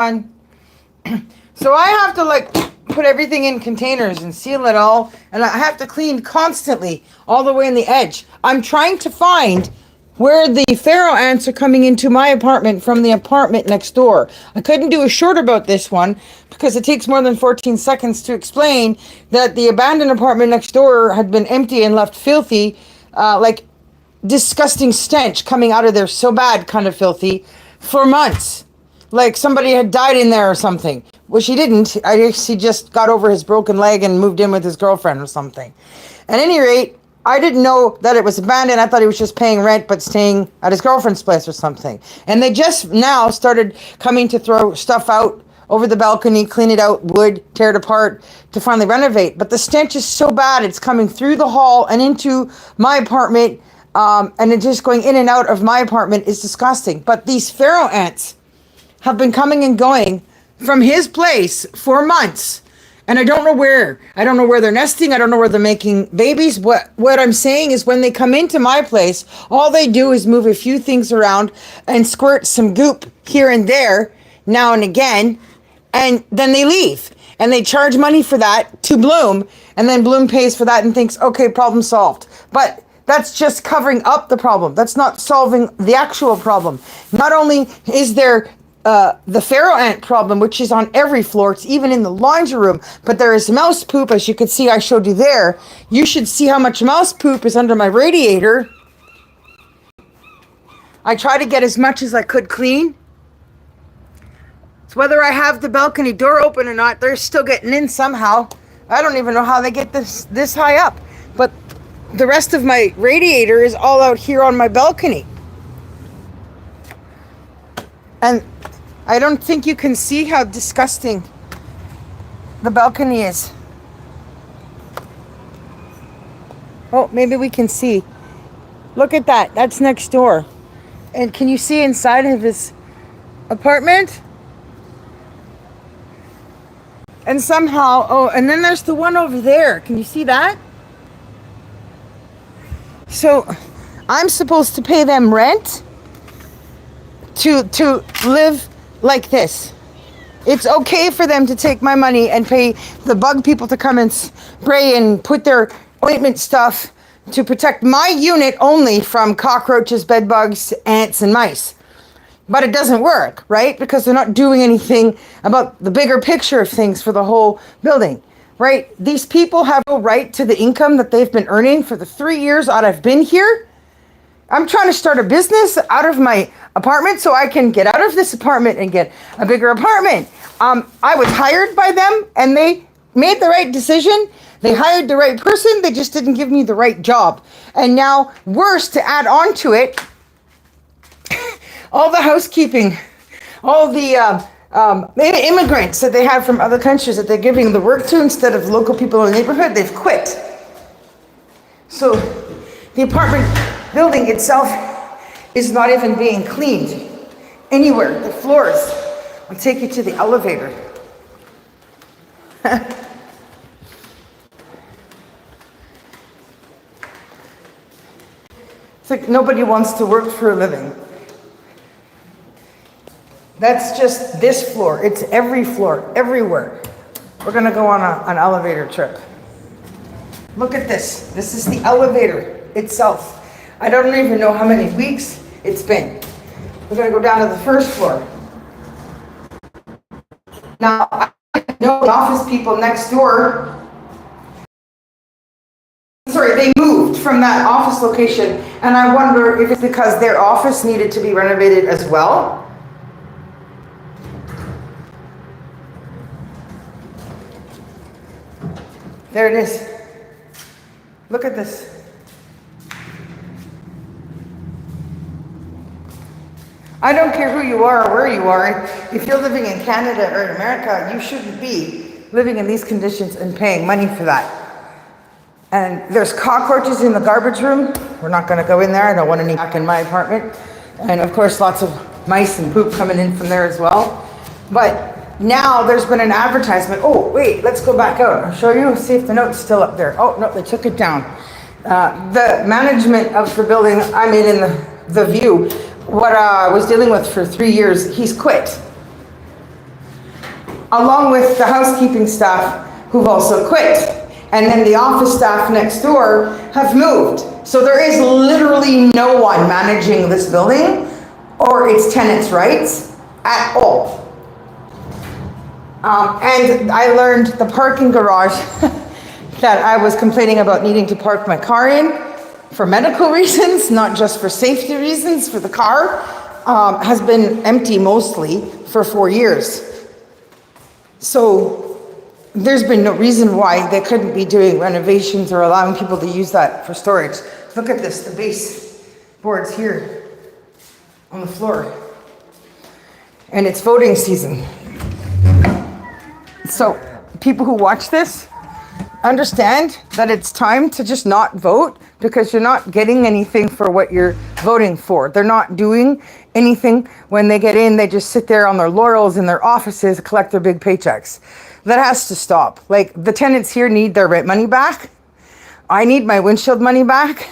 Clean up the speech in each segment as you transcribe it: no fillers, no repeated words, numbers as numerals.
on. So I have to like put everything in containers and seal it all, and I have to clean constantly all the way in the edge. I'm trying to find where the pharaoh ants are coming into my apartment from the apartment next door. I couldn't do a short about this one because it takes more than 14 seconds to explain that the abandoned apartment next door had been empty and left filthy, like disgusting stench coming out of there, so bad, kind of filthy, for months. Like somebody had died in there or something. Well, she didn't. I guess he just got over his broken leg and moved in with his girlfriend or something. At any rate, I didn't know that it was abandoned. I thought he was just paying rent but staying at his girlfriend's place or something. And they just now started coming to throw stuff out over the balcony, clean it out, wood, tear it apart to finally renovate. But the stench is so bad, it's coming through the hall and into my apartment, and it's just going in and out of my apartment is disgusting. But these pharaoh ants have been coming and going from his place for months. And I don't know where. I don't know where they're nesting. I don't know where they're making babies. What I'm saying is when they come into my place, all they do is move a few things around and squirt some goop here and there now and again. And then they leave. And they charge money for that to Bloom. And then Bloom pays for that and thinks, okay, problem solved. But that's just covering up the problem. That's not solving the actual problem. Not only is there the pharaoh ant problem, which is on every floor, it's even in the laundry room, but there is mouse poop, as you can see I showed you there. You should see how much mouse poop is under my radiator. I try to get as much as I could clean. So whether I have the balcony door open or not, they're still getting in somehow. I don't even know how they get this high up, but the rest of my radiator is all out here on my balcony. And I don't think you can see how disgusting the balcony is. Oh, maybe we can see. Look at that. That's next door. And can you see inside of his apartment? And somehow, oh, and then there's the one over there. Can you see that? So I'm supposed to pay them rent to live like this. It's okay for them to take my money and pay the bug people to come and spray and put their ointment stuff to protect my unit only from cockroaches, bed bugs, ants, and mice. But it doesn't work, right? Because they're not doing anything about the bigger picture of things for the whole building, right? These people have no right to the income that they've been earning for the 3 years that I've been here. I'm trying to start a business out of my apartment so I can get out of this apartment and get a bigger apartment. I was hired by them and they made the right decision. They hired the right person. They just didn't give me the right job. And now, worse to add on to it, all the housekeeping, all the immigrants that they have from other countries that they're giving the work to instead of local people in the neighborhood, they've quit. So the apartment building itself is not even being cleaned anywhere. The floors. I'll take you to the elevator. It's like nobody wants to work for a living. That's just this floor. It's every floor, everywhere. We're gonna go on an elevator trip. Look at this. This is the elevator itself. I don't even know how many weeks it's been. We're gonna go down to the first floor. Now, I know the office people next door, they moved from that office location, and I wonder if it's because their office needed to be renovated as well. There it is. Look at this. I don't care who you are or where you are. If you're living in Canada or in America, you shouldn't be living in these conditions and paying money for that. And there's cockroaches in the garbage room. We're not going to go in there. I don't want any back in my apartment. And of course, lots of mice and poop coming in from there as well. But now there's been an advertisement. Oh, wait, let's go back out. I'll show you, see if the note's still up there. Oh, no, they took it down. The management of the building I'm in the view, what I was dealing with for 3 years, he's quit. along with the housekeeping staff who've also quit. And then the office staff next door have moved. So there is literally no one managing this building or its tenants' rights at all. And I learned the parking garage that I was complaining about needing to park my car in for medical reasons, not just for safety reasons for the car, has been empty mostly for 4 years. So there's been no reason why they couldn't be doing renovations or allowing people to use that for storage. Look at this, the base boards here on the floor. And it's voting season. So people who watch this understand that it's time to just not vote because you're not getting anything for what you're voting for. They're not doing anything. When they get in, they just sit there on their laurels in their offices, collect their big paychecks. That has to stop. Like, the tenants here need their rent money back. I need my windshield money back.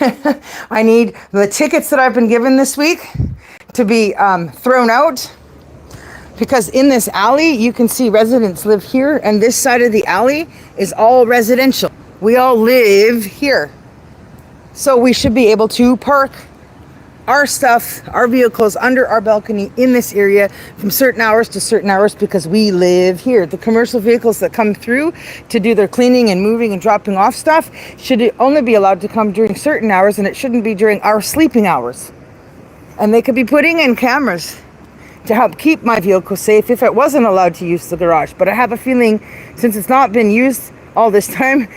I need the tickets that I've been given this week to be thrown out. Because in this alley, you can see residents live here, and this side of the alley is all residential. We all live here. So we should be able to park our stuff, our vehicles under our balcony in this area from certain hours to certain hours because we live here. The commercial vehicles that come through to do their cleaning and moving and dropping off stuff should only be allowed to come during certain hours, and it shouldn't be during our sleeping hours. And they could be putting in cameras to help keep my vehicle safe if it wasn't allowed to use the garage. But I have a feeling, since it's not been used all this time,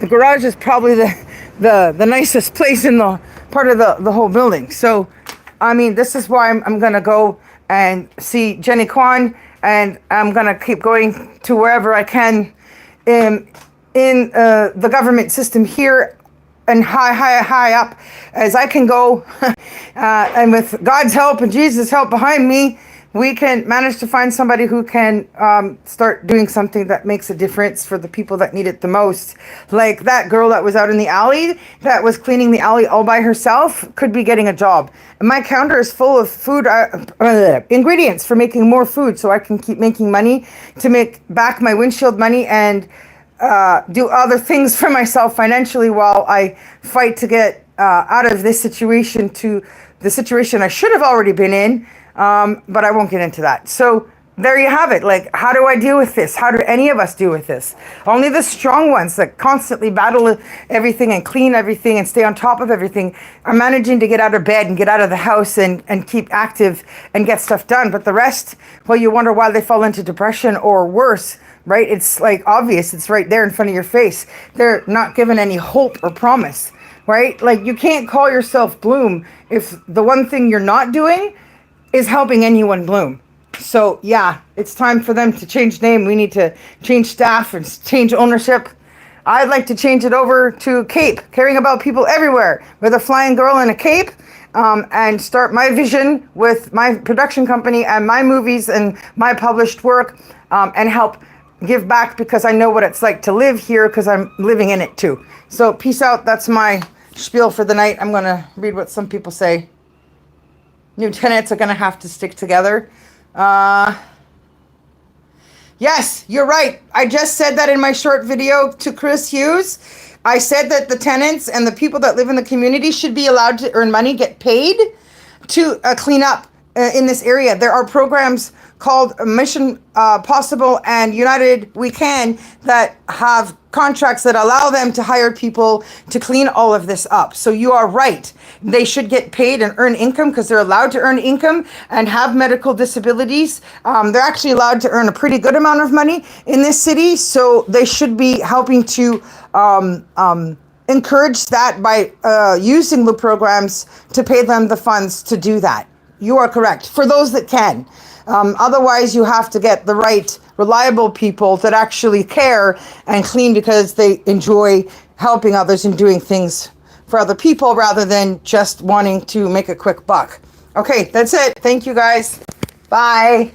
the garage is probably the nicest place in the part of the whole building. So, I mean, this is why I'm going to go and see Jenny Kwan, and I'm going to keep going to wherever I can in the government system here and high up as I can go. And with God's help and Jesus' help behind me, we can manage to find somebody who can start doing something that makes a difference for the people that need it the most. Like that girl that was out in the alley that was cleaning the alley all by herself could be getting a job. And my counter is full of food ingredients for making more food so I can keep making money to make back my windshield money and do other things for myself financially while I fight to get out of this situation to the situation I should have already been in. But I won't get into that. So there you have it. Like, how do I deal with this? How do any of us deal with this? Only the strong ones that constantly battle everything and clean everything and stay on top of everything are managing to get out of bed and get out of the house and keep active and get stuff done. But the rest, well, you wonder why they fall into depression or worse, right? It's like obvious. It's right there in front of your face. They're not given any hope or promise, right? Like, you can't call yourself Bloom if the one thing you're not doing is helping anyone bloom. So yeah, it's time for them to change name. We need to change staff and change ownership. I'd like to change it over to Cape, caring about people everywhere, with a flying girl in a cape, and start my vision with my production company and my movies and my published work, and help give back because I know what it's like to live here because I'm living in it too. So peace out. That's my spiel for the night. I'm going to read what some people say. New tenants are going to have to stick together. Yes, you're right. I just said that in my short video to Chris Hughes. I said that the tenants and the people that live in the community should be allowed to earn money, get paid to clean up in this area. There are programs called Mission Possible and United We Can that have contracts that allow them to hire people to clean all of this up. So you are right. They should get paid and earn income because they're allowed to earn income and have medical disabilities. They're actually allowed to earn a pretty good amount of money in this city. So they should be helping to encourage that by using the programs to pay them the funds to do that. You are correct. For those that can. Otherwise, you have to get the right, reliable people that actually care and clean because they enjoy helping others and doing things for other people rather than just wanting to make a quick buck. Okay, that's it. Thank you, guys. Bye.